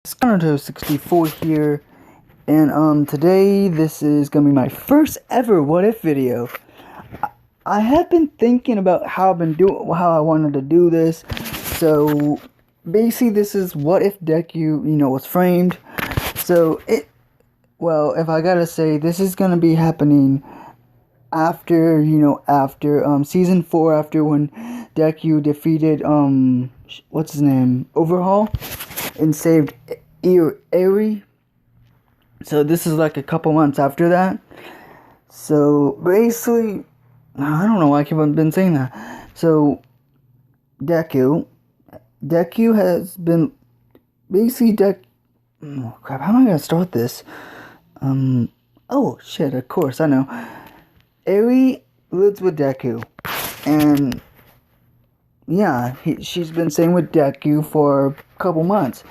Shadow 64 here, and today this is gonna be my first ever what if video. I have been thinking about how I wanted to do this. So basically, this is what if Deku, was framed. So if I gotta say, this is gonna be happening after season 4, after when Deku defeated what's his name, Overhaul, and saved Eri. So this is like a couple months after that. So basically, I don't know why I keep on been saying that. So Deku has been basically oh crap, how am I gonna start this? Oh shit, of course I know. Eri lives with Deku, and yeah, she's been staying with Deku for a couple months,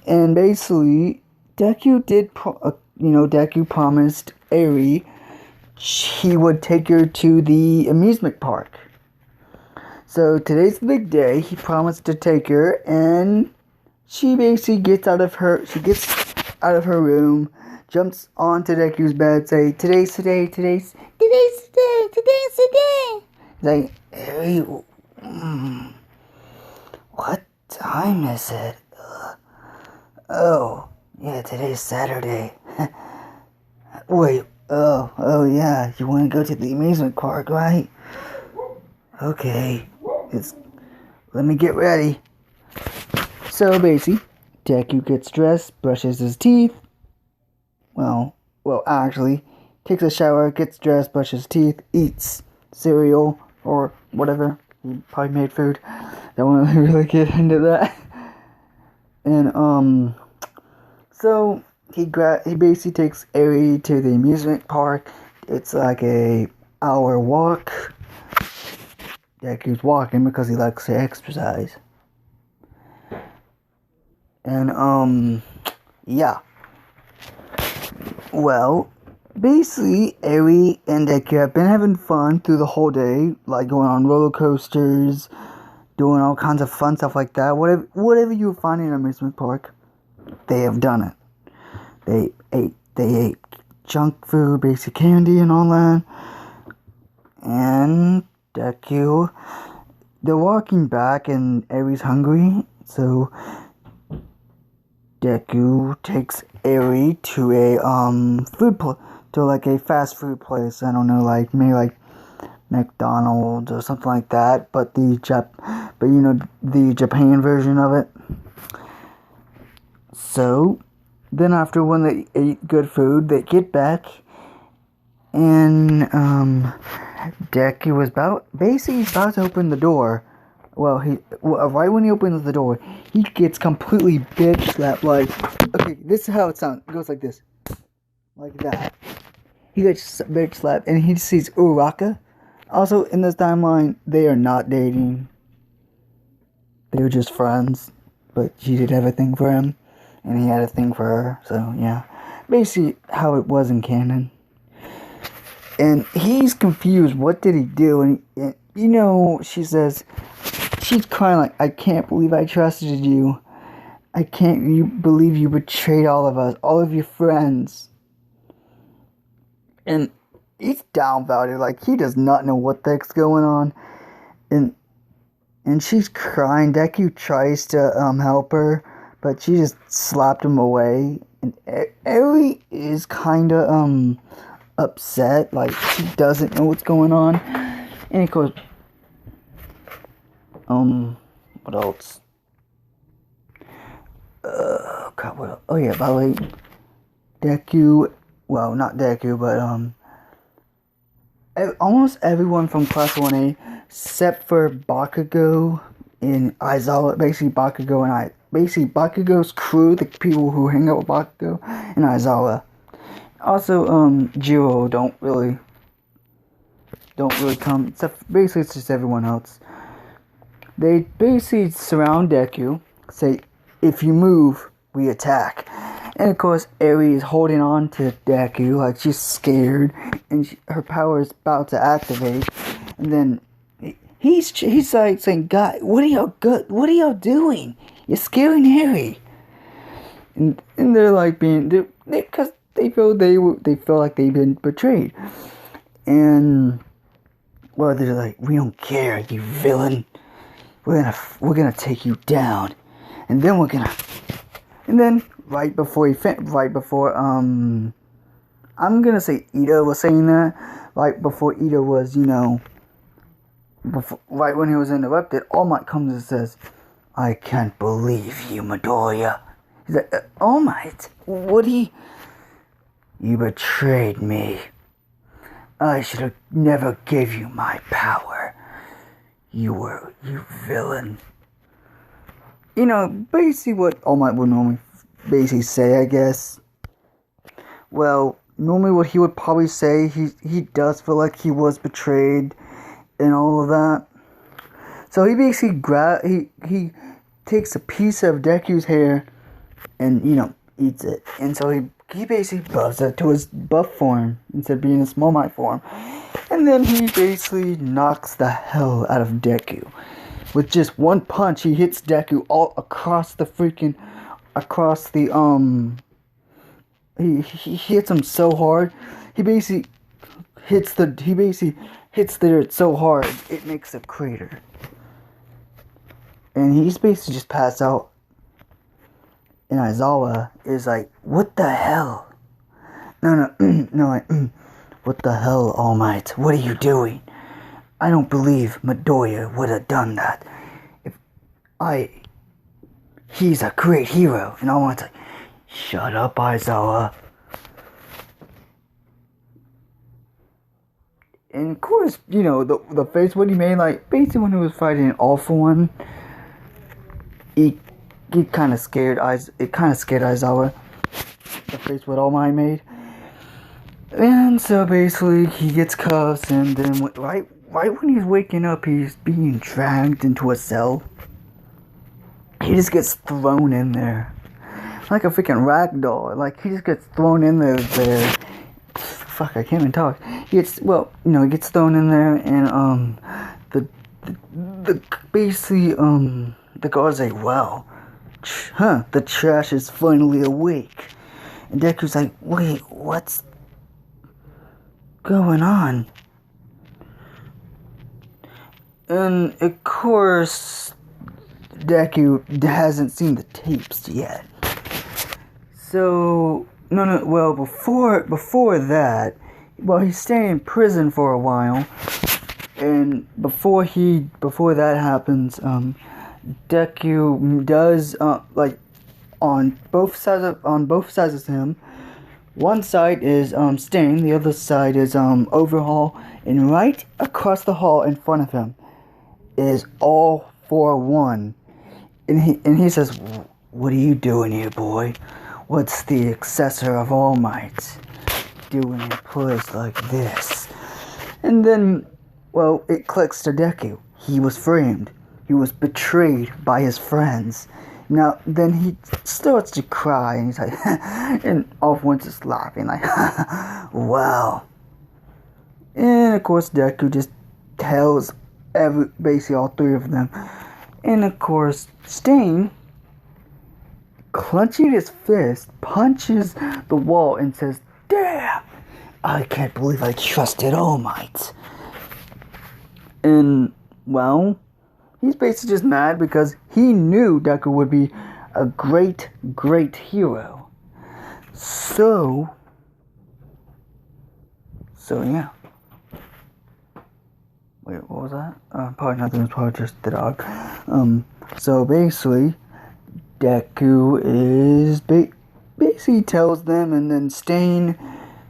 and basically, Deku Deku promised Eri he would take her to the amusement park. So today's the big day. He promised to take her, and she basically gets out of her room, jumps onto Deku's bed, say, "Today's today. Like, Eri, what time is it? Oh, yeah, today's Saturday. Wait, oh yeah, you want to go to the amusement park, right? Okay, let me get ready." So basically, Deku gets dressed, brushes his teeth. Well, actually, takes a shower, gets dressed, brushes his teeth, eats cereal or whatever. He probably made food. Don't want to really get into that. And so he basically takes Eri to the amusement park. It's like a hour walk. Deku's walking because he likes to exercise. And yeah. Well, basically, Eri and Deku have been having fun through the whole day, like going on roller coasters, doing all kinds of fun stuff like that. Whatever you find in an amusement park, they have done it. They ate junk food, basic candy, and all that. And Deku, they're walking back, and Eri's hungry, so Deku takes Eri to a like a fast food place. I don't know, like maybe like McDonald's or something like that, but the Japan version of it. So then after when they ate good food, they get back, and Deku was about to open the door. Well, right when he opens the door, he gets completely bitch slapped. Like, okay, this is how it sounds. It goes like this, like that. He gets bitch slapped, and he sees Uraka. Also, in this timeline, they are not dating. They were just friends, but she did have a thing for him, and he had a thing for her. So yeah, basically how it was in canon. And he's confused. What did he do? And she says. She's crying like, "I can't believe I trusted you. I can't believe you betrayed all of us, all of your friends." And he's dumbfounded, like he does not know what the heck's going on. And she's crying. Deku tries to help her, but she just slapped him away. And Eri is kinda upset, like she doesn't know what's going on. And of course, what else? God, what else? Oh yeah, by the way, Deku, well, not Deku, but, almost everyone from Class 1A, except for Bakugo and Aizawa, basically Bakugo's crew, the people who hang out with Bakugo, and Aizawa. Also, Jiro don't really come, except basically it's just everyone else. They basically surround Deku, say, "If you move, we attack." And of course, Eri is holding on to Deku like she's scared, and her power is about to activate. And then he's like saying, "God, what are y'all doing? You're scaring Eri." and they're like because they feel like they've been betrayed, and well, they're like, we don't care, you villain. We're gonna take you down, and then right before I'm gonna say Ida was saying that, right before Ida was, right when he was interrupted, All Might comes and says, I can't believe you, Midoriya. He's like, All Might? You betrayed me. I should have never gave you my power. You villain. Basically what All Might would normally basically say, I guess. Well, normally what he would probably say, he does feel like he was betrayed and all of that. So he basically he takes a piece of Deku's hair and, eats it. And so he basically buffs it to his buff form instead of being a Small Might form. And then he basically knocks the hell out of Deku. With just one punch, he hits Deku all across the he hits him so hard. He basically hits the dirt so hard it makes a crater. And he's basically just passed out. And Aizawa is like, what the hell? No, what the hell, All Might? What are you doing? I don't believe Midoriya would have done that. He's a great hero. And All Might's like, shut up, Aizawa. And of course, the face what he made, like, basically when he was fighting All For One, it kind of scared Aizawa. The face what All Might made. And so basically he gets cuffs, and then right when he's waking up, he's being dragged into a cell. He just gets thrown in there. Like a freaking rag doll. Like, he just gets thrown in there. Fuck, I can't even talk. He gets thrown in there, and, the guards say, well, the trash is finally awake. And Deku's like, wait, what's going on? And, of course, Deku hasn't seen the tapes yet. So, before that, he's staying in prison for a while, and before that happens, Deku does, on both sides of him, one side is, Stain, the other side is, Overhaul, and right across the hall in front of him is All For One, and he says, what are you doing here, boy? What's the successor of All Might doing in a place like this? And then, it clicks to Deku. He was framed. He was betrayed by his friends. Now, then he starts to cry, and he's like, and All For One's just laughing, like, wow. And of course, Deku just tells basically all three of them. And of course, Stain, clenching his fist, punches the wall and says, damn, I can't believe I trusted All Might. And, he's basically just mad because he knew Deku would be a great, great hero. So yeah. Wait, what was that? Probably nothing, it was probably just the dog. So basically, Deku is basically tells them, and then Stain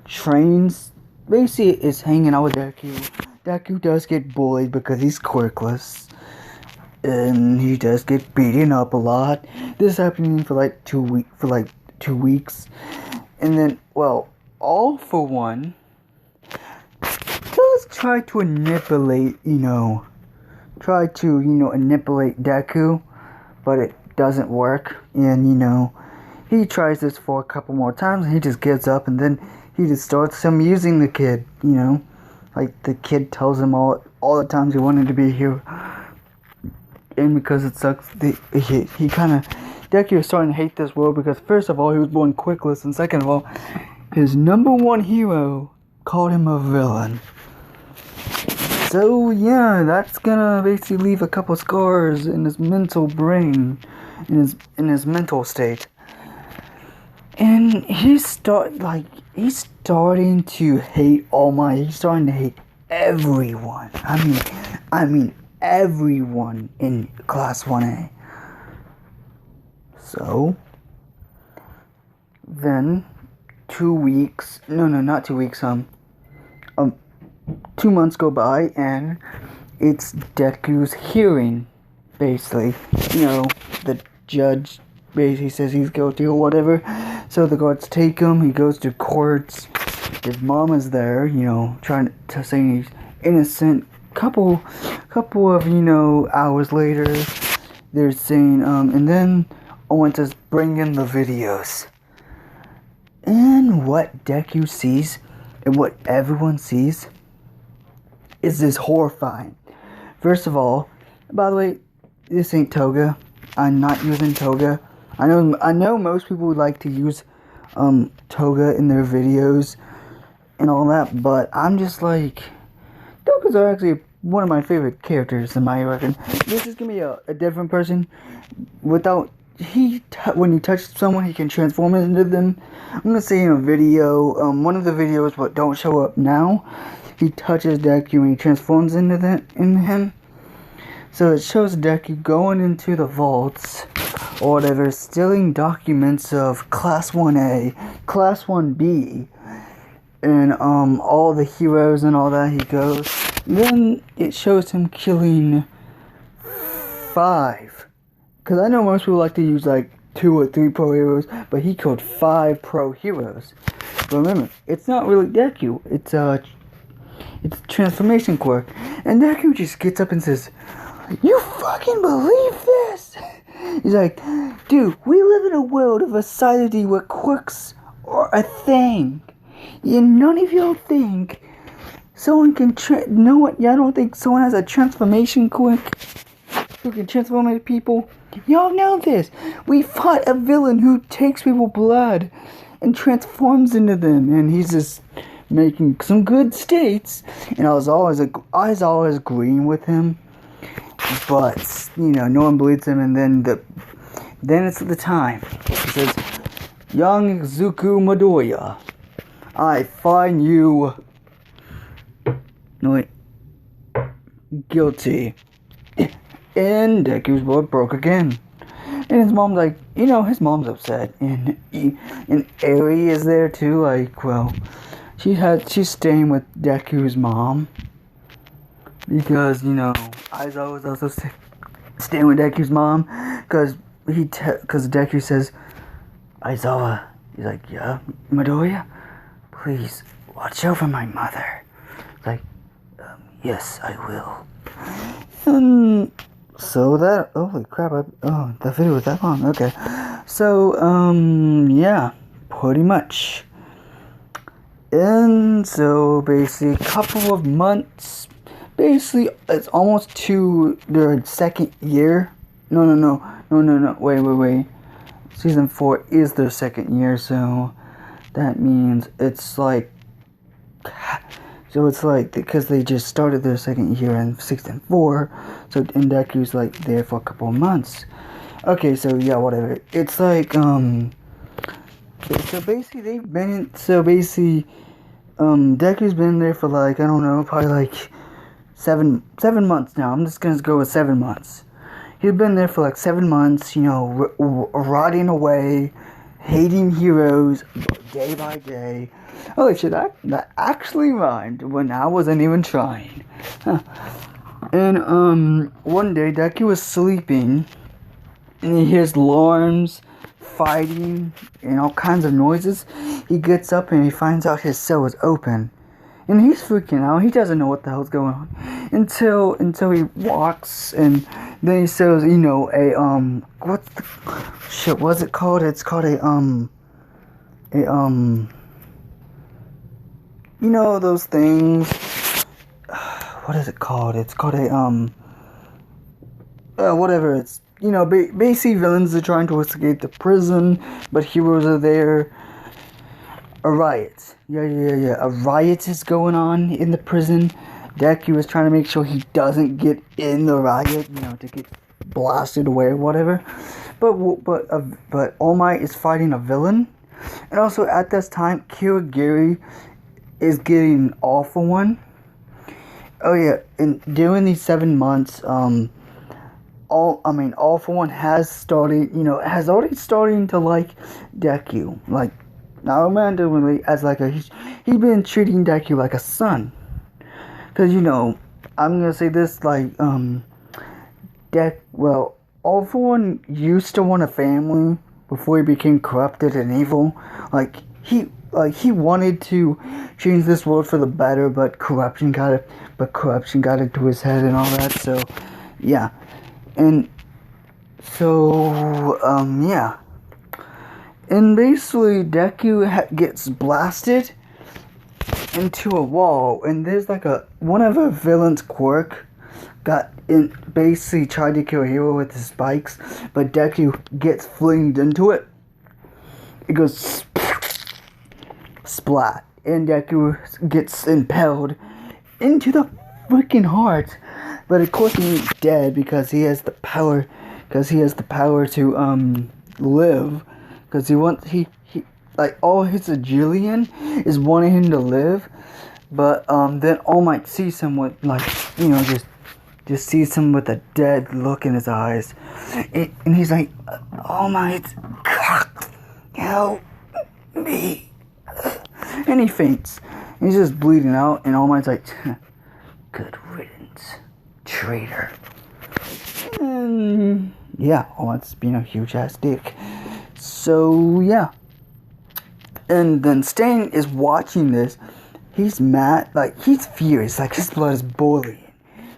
trains, basically is hanging out with Deku. Deku does get bullied because he's quirkless, and he does get beaten up a lot. This is happening for like 2 weeks, and then All For One does try to manipulate Deku, but it doesn't work, and he tries this for a couple more times, and he just gives up, and then he just starts amusing the kid, like the kid tells him all the times he wanted to be a hero, and because it sucks, Deku Deku is starting to hate this world because first of all, he was born quickless, and second of all, his number one hero called him a villain. So yeah, that's gonna basically leave a couple scars in his mental brain, in his mental state. And he's starting to hate All Might. He's starting to hate everyone. I mean everyone in Class 1A. So then 2 weeks, not 2 weeks, 2 months go by, and it's Deku's hearing, basically. The judge basically says he's guilty or whatever, so the guards take him, he goes to courts, his mom is there, trying to say he's innocent. Couple of, hours later, they're saying, and then I want to bring in the videos. And what Deku sees, and what everyone sees, is this horrifying. First of all, by the way, this ain't Toga. I'm not using Toga. I know most people would like to use Toga in their videos and all that, but I'm just like, Togas are actually one of my favorite characters in my reckon. This is gonna be a different person. When he touches someone, he can transform into them. I'm gonna say in a video, one of the videos, but don't show up now, he touches Deku and he transforms into him. So it shows Deku going into the vaults or whatever, stealing documents of Class 1A, Class 1B, and all the heroes and all that. He goes. Then it shows him killing 5. Because I know most people like to use like 2 or 3 pro heroes, but he killed 5 pro heroes. But remember, it's not really Deku. It's transformation quirk. And Deku just gets up and says, "You fucking believe this?" He's like, "Dude, we live in a world of a society where quirks are a thing. And none of y'all think someone can know what? Y'all don't think someone has a transformation quirk who can transform into people? Y'all know this. We fought a villain who takes people's blood and transforms into them." And he's just making some good states. And I was always agreeing with him. But, no one believes him. And then it's the time. He says, "Young Zuku Midoriya, I find you guilty." And Deku's blood broke again. And his mom's like, his mom's upset. And Eri is there too. Like, well, she's staying with Deku's mom. Because, Aizawa was also staying with Deku's mom. Because Deku says, "Aizawa," he's like, "Yeah, Midoriya, please watch over my mother." It's like, "Yes, I will." And so that, holy crap, the video was that long, okay. So, yeah, pretty much. And so, basically, a couple of months, basically, it's almost to their second year. No, wait. Season 4 is their second year, so that means it's like, because they just started their second year in Season 4, so, and Deku's like there for a couple of months. Okay, so yeah, whatever. It's like, so basically Deku's been there for like, I don't know, probably like 7 months now. I'm just gonna go with 7 months. He's been there for like 7 months, rotting away, hating heroes day by day. Holy shit, that actually rhymed when I wasn't even trying. Huh. And one day Deku was sleeping and he hears alarms, fighting, and all kinds of noises. He gets up and he finds out his cell is open. And he's freaking out. He doesn't know what the hell's going on until he walks, and then he says, what's it called? It's called those things. What is it called? It's called whatever. It's, you know, basically villains are trying to escape the prison, but heroes are there. A riot. Yeah. A riot is going on in the prison. Deku is trying to make sure he doesn't get in the riot, you know, to get blasted away or whatever. But All Might is fighting a villain. And also at this time, Kirigiri is getting All For One. Oh yeah, and during these 7 months, All For One has started, you know, has already starting to like Deku, like not romantically, as like he's been treating Deku like a son, cause you know, I'm gonna say this like All For One used to want a family before he became corrupted and evil, like he wanted to change this world for the better, but corruption got into his head and all that. So yeah, and so yeah, and basically Deku gets blasted into a wall, and there's like one of a villain's quirk basically tried to kill a hero with his spikes, but Deku gets flinged into it. It goes splat, and Deku gets impaled into the freaking heart. But of course he ain't dead because he has the power. To live. Because he like all his Agilian is wanting him to live. But then All Might sees him with like, you know, just sees him with a dead look in his eyes, and he's like, All Might, help me. And he faints. He's just bleeding out, and All Might's like, good riddance, traitor. And yeah, All Might's being a huge ass dick. So yeah. And then Stain is watching this. He's mad, like he's furious, like his blood is boiling.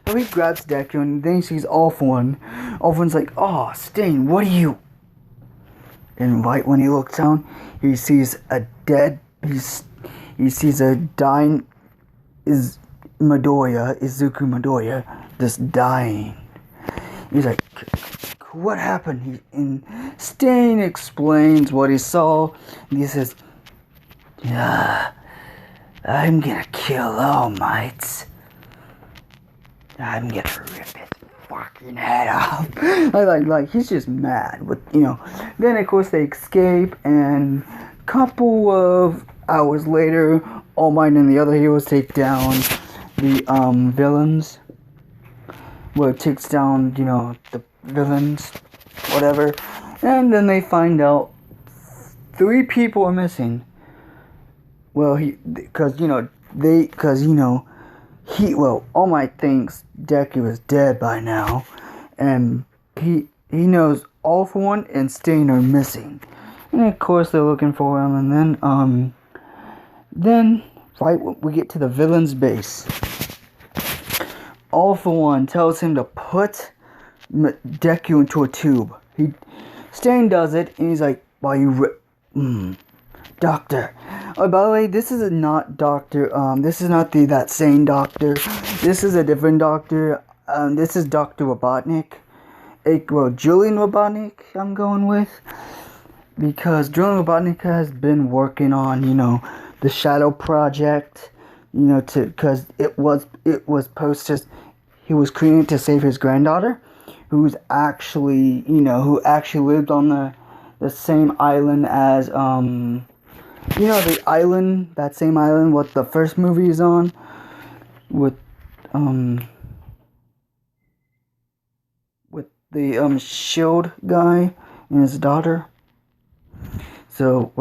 So he grabs Deku, and then he sees All For One. All For One's like, oh, Stain, what are you? And right when he looks down, he sees a dying Izuku Midoriya, just dying. He's like, what happened? And Stain explains what he saw, and he says, yeah, I'm gonna kill All Might. I'm gonna rip his fucking head off. like he's just mad with, you know. Then of course they escape, and a couple of hours later, All Might and the other heroes take down the villains. Well, it takes down, you know, the villains, whatever. And then they find out 3 people are missing. Well, All Might thinks Deku is dead by now, and he knows All For One and Stain are missing, and of course they're looking for him. And then right when we get to the villain's base, All For One tells him to put Deku into a tube. Stain does it, and he's like, "Why you Doctor." Oh, by the way, this is not Doctor. This is not that same Doctor. This is a different Doctor. This is Dr. Robotnik. Julian Robotnik, I'm going with, because Julian Robotnik has been working on, you know, the Shadow Project. You know, because it was posted. He was created to save his granddaughter, who actually lived on the same island as you know, that same island what the first movie is on, with the Shield guy and his daughter. So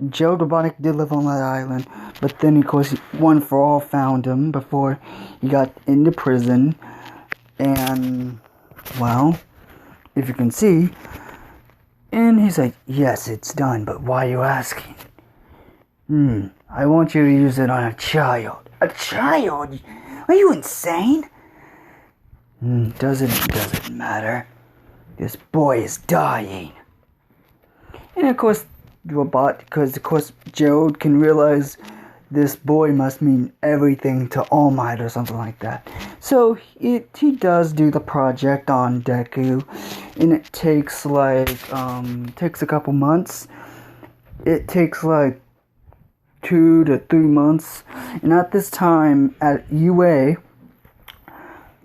Joe Robotnik did live on that island, but then of course One For All found him before he got into prison, and well, if you can see. And he's like, yes, it's done, but why are you asking? I want you to use it on a child. A child? Are you insane? Doesn't matter. This boy is dying. And of course, Gerald can realize this boy must mean everything to All Might or something like that. So he does do the project on Deku, and it takes takes a couple months. It takes like 2 to 3 months, and at this time at UA,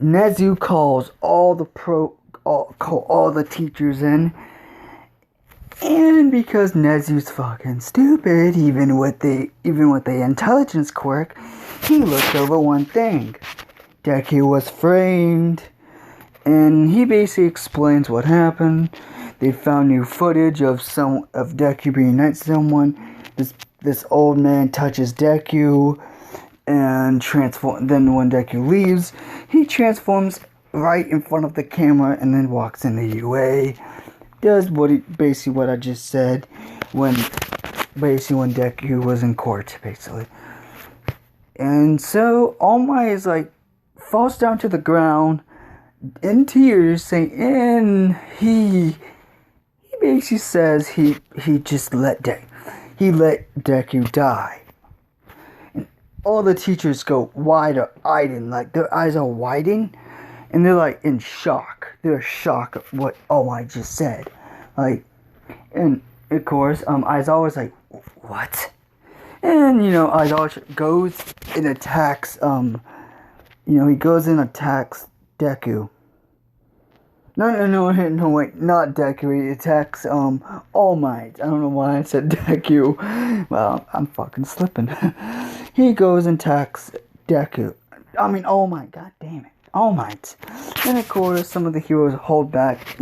Nezu calls all the teachers in, and because Nezu's fucking stupid, even with the intelligence quirk, he looked over one thing. Deku was framed, and he basically explains what happened. They found new footage of Deku being nice to someone. This old man touches Deku, and then when Deku leaves, he transforms right in front of the camera and then walks into UA. Does basically what I just said when Deku was in court, basically. And so All Might is like falls down to the ground in tears, saying, and he basically says he just let Deku die. And all the teachers go wide-eyed, and like their eyes are widening, and they're like in shock. They're shocked at what All Might just said. Like, and of course, Aizawa's like, what? And Aizawa goes and attacks he goes and attacks Deku. No, wait, not Deku. He attacks, All Might. I don't know why I said Deku. Well, I'm fucking slipping. He goes and attacks Deku. All Might, god damn it. All Might. And of course, some of the heroes hold back,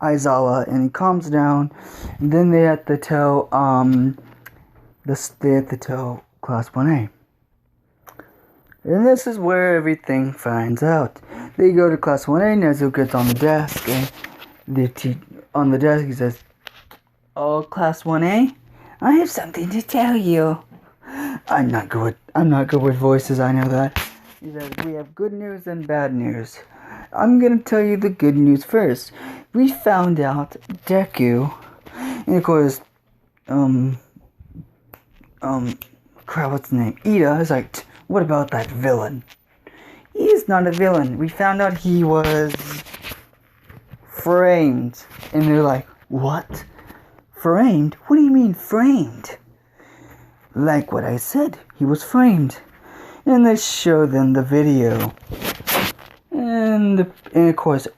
Aizawa, and he calms down. And then they have to tell, Class 1A. And this is where everything finds out. They go to Class 1A, Nezu gets on the desk, and on the desk he says, "Oh, Class 1A, I have something to tell you." I'm not good with voices, I know that. He says, "We have good news and bad news. I'm gonna tell you the good news first. We found out Deku," and of course, what's his name? Ida is like, "What about that villain?" "He's not a villain. We found out he was framed." And they're like, "What? Framed? What do you mean framed?" "Like what I said, he was framed." And they show them the video. And of course,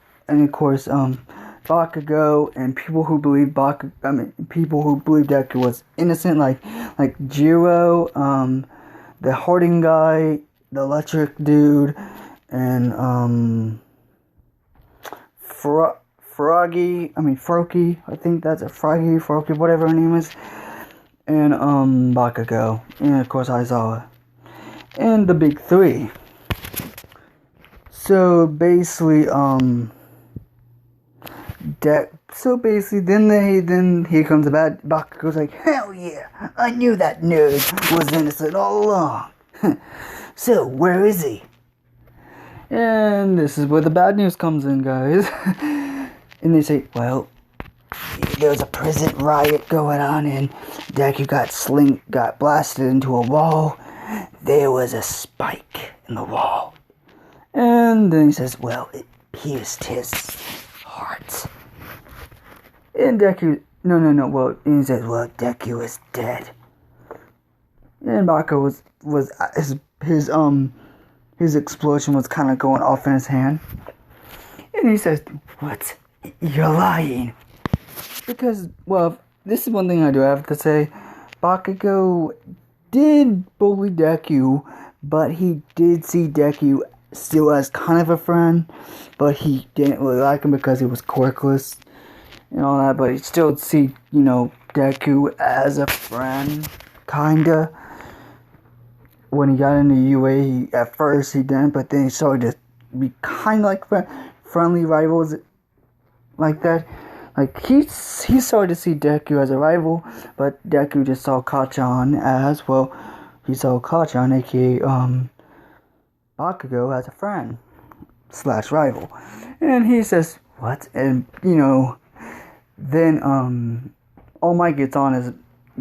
Bakugo and people who believe Deku was innocent, like Jiro, the hoarding guy, the electric dude, and Froakie, I think that's a Froakie, whatever her name is, and Bakugo, and of course Aizawa, and the big three. So basically, then here comes the bad. Bakugo's like, "Hell yeah, I knew that nerd was innocent all along." "So, where is he?" And this is where the bad news comes in, guys. And they say, "Well, there was a prison riot going on, and Deku got blasted into a wall. There was a spike in the wall." And then he says, "Well, it pierced his heart." And Deku, and he says, "Well, Deku is dead." And Bakugo was his explosion was kind of going off in his hand. And he says, "What? You're lying." Because, well, this is one thing I do have to say. Bakugo did bully Deku, but he did see Deku still as kind of a friend, but he didn't really like him because he was quirkless and all that, but he still see, Deku as a friend, kinda. When he got into UA, at first he didn't, but then he started to be kind of like friendly rivals like that. Like, he started to see Deku as a rival, but Deku just saw Kachan as, well, he saw Kachan, aka, Bakugo, as a friend / rival. And he says, "What?" And, then, All Might gets on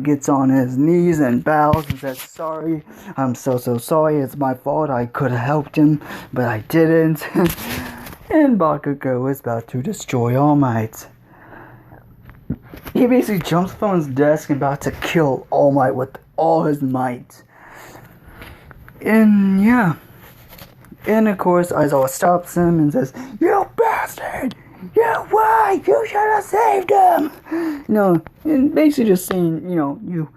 gets on his knees and bows and says, sorry, I'm so sorry, it's my fault, I could have helped him, but I didn't. And Bakugo is about to destroy All Might. He basically jumps from his desk and about to kill All Might with all his might. And yeah. And of course, Aizawa stops him and says, you bastard! Why? You should have saved him! And basically just saying, you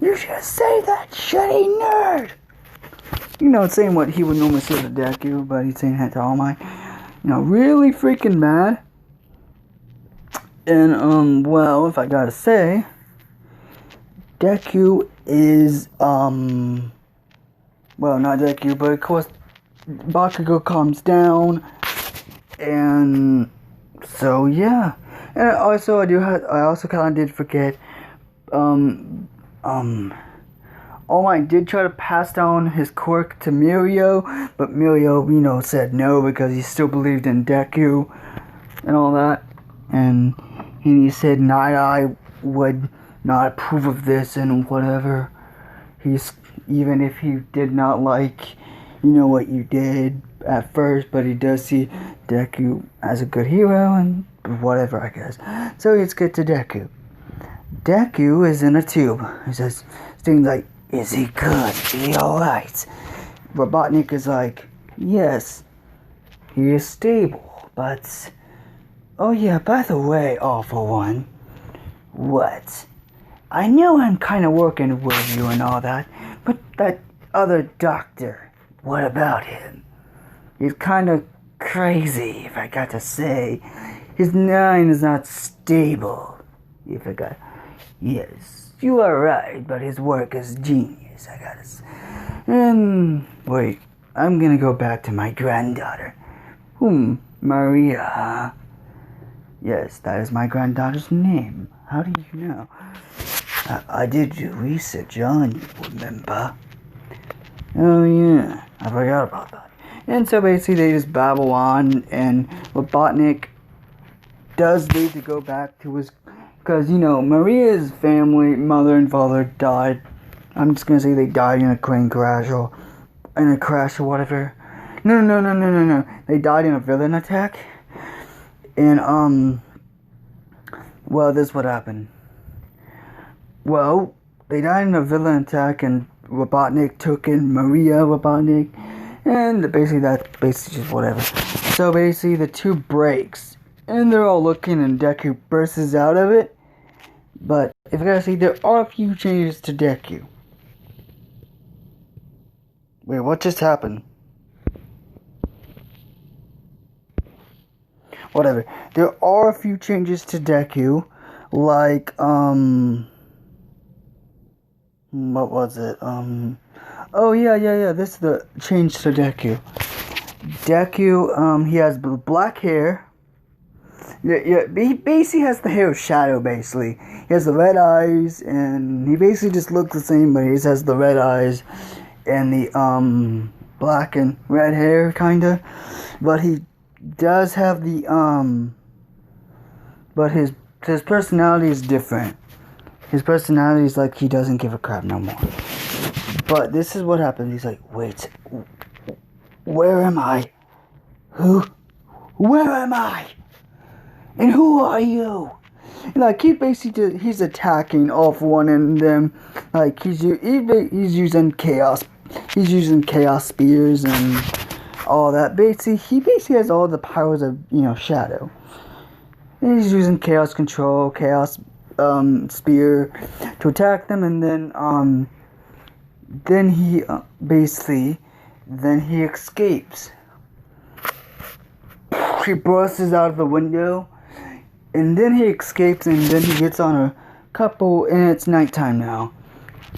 should have saved that shitty nerd! Saying what he would normally say to Deku, but he's saying that to All Might. Really freaking mad. And, well, if I gotta say, Deku is, well, not Deku, but of course, Bakugo calms down, and so, yeah. And also, I also kind of did forget, All Might did try to pass down his quirk to Mirio, but Mirio, said no because he still believed in Deku and all that. And he said Night Eye would not approve of this and whatever. Even if he did not like, what you did at first, but he does see Deku as a good hero and whatever, I guess. So let's get to Deku. Deku is in a tube. He says things like, is he good? Is he alright? Robotnik is like, yes, he is stable, but... Oh yeah, by the way, Awful One. What? I know I'm kind of working with you and all that, but that other doctor, what about him? He's kind of crazy, if I got to say. His mind is not stable, if I got... Yes, you are right, but his work is genius, I gotta say. And, wait, I'm gonna go back to my granddaughter. Maria, huh? Yes, that is my granddaughter's name. How do you know? I did do research on you, remember? Oh yeah, I forgot about that. And so basically they just babble on, and Robotnik does need to go back to his... Because, Maria's family, mother and father died. I'm just gonna say they died in a plane crash or... in a crash or whatever. No. They died in a villain attack. And, well, this is what happened. Well, they died in a villain attack, and Robotnik took in Maria Robotnik, and basically just whatever. So basically the tube breaks, and they're all looking, and Deku bursts out of it. But if I gotta say, there are a few changes to Deku. Wait, what just happened? Whatever. There are a few changes to Deku, like, what was it? Oh, yeah, this is the change to Deku. Deku, he has black hair. Yeah, he basically has the hair of Shadow, basically. He has the red eyes, and he basically just looks the same, but he just has the red eyes and the, black and red hair, kinda. But he does have the, but his personality is different. His personality is like he doesn't give a crap no more. But this is what happens. He's like, wait, where am I? Where am I? And who are you? And like he's attacking off one and them. Like he's using chaos. He's using chaos spears and all that. He basically has all the powers of Shadow. And he's using chaos control, chaos spear to attack them, and then he escapes. He bursts out of the window, and then he escapes, and then he gets on a couple, and it's nighttime now,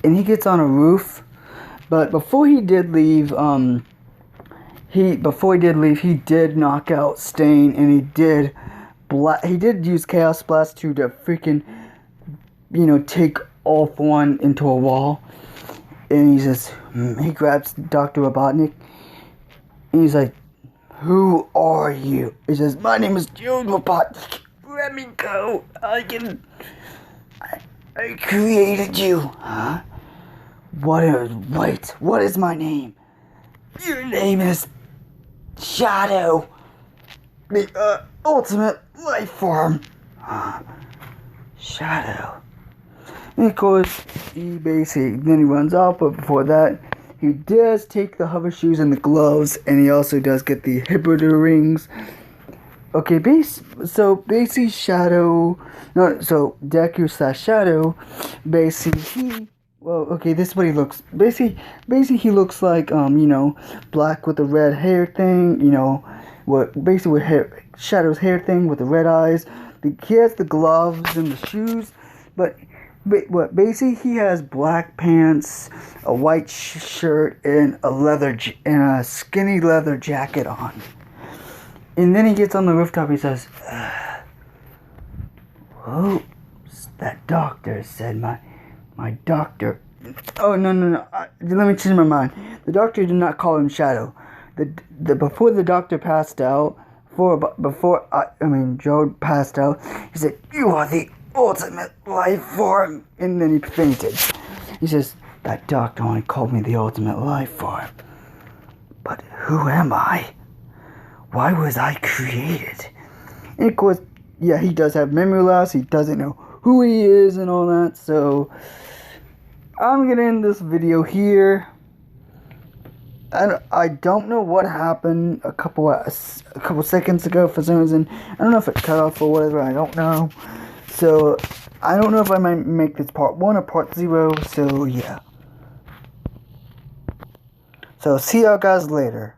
and he gets on a roof. But before he did leave, he did knock out Stain, and he did use Chaos Blast to freaking, take off one into a wall. And he grabs Dr. Robotnik, and he's like, who are you? He says, my name is Jude Robotnik. Let me go. I created you. Huh? Wait, what is my name? Your name is Shadow. The ultimate life form. Shadow. And of course, then he runs off, but before that, he does take the hover shoes and the gloves, and he also does get the Hippodor rings. Okay, so basically Deku/Shadow, basically this is what he looks, basically he looks like, black with the red hair thing, with Shadow's hair thing with the red eyes. He has the gloves and the shoes, but basically he has black pants, a white shirt, and a skinny leather jacket on. And then he gets on the rooftop. He says, "Whoa, that doctor said my doctor." Oh no! Let me change my mind. The doctor did not call him Shadow. Before the doctor passed out, Joe passed out. He said, "You are the ultimate life form," and then he fainted. He says, "That doctor only called me the ultimate life form. But who am I? Why was I created?" And of course, yeah, he does have memory loss. He doesn't know who he is and all that. So I'm gonna end this video here. I don't know what happened a couple seconds ago for some reason. I don't know if it cut off or whatever. I don't know. So I don't know if I might make this part 1 or part 0. So yeah. So see y'all guys later.